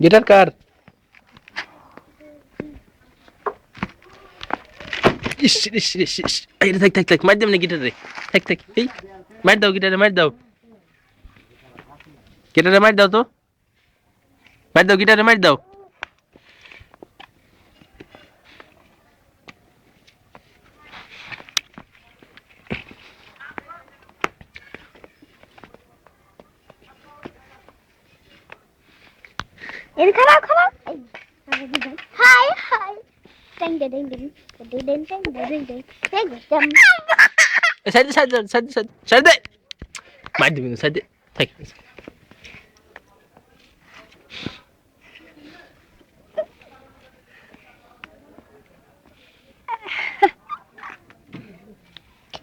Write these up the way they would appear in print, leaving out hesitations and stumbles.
Guitar কার? ইস ইস ইস ইস এই থাক থাক থাক মার দেব না গিটারে থাক থাক এই মার দাও গিটারে মার দাও গিটারে মার দাও তো মার দাও গিটারে মার দাও এর খারাপ খারাপ হাই হাই টেং টেং টেং টেং টেং টেং টেং টেং টেং টেং side side side side side দে মার দিবি সাইড দে থাক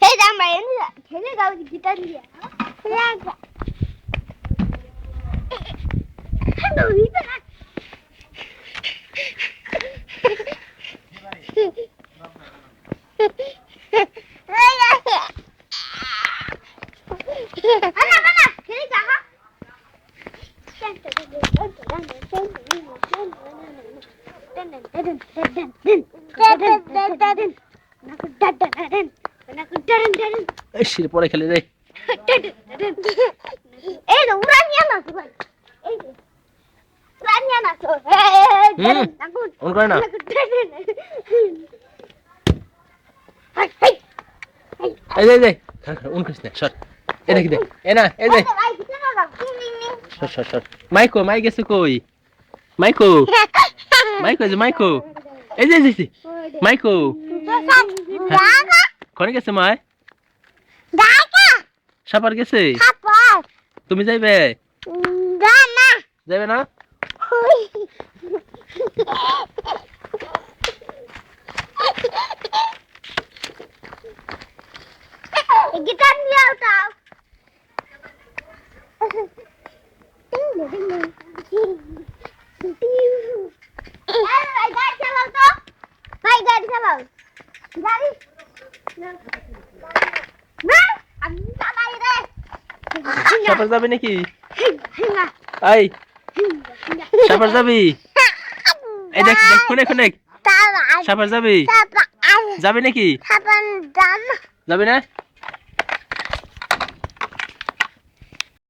এই যে আমরা খেলে গাও গিটার নিয়ে হ্যালো গিটার শির পরে খেলে রে এই তো উড়ানিয়া না তো ভাই এই যে উড়ানিয়া না তো অন করে না এই দে অন করিস না সর এ দেখি দে এ না এই দে সর সর সর মাইকো মাই গেছে কই মাইকো মাইকো যে মাইকো এই যে মাইকো কোনে গেছে মাই সাপার গেছে তুমি যাইবে যাবে না গিটার নিয়ে আও গাড়ি চালাও তো ভাই গাড়ি চালাও গাড়ি না আমি চালাই রে সাপার যাবে নাকি আই সাপার যাবি এই দেখ দেখ কোনে কোনে সাপার যাবি যাবে নাকি যাবে না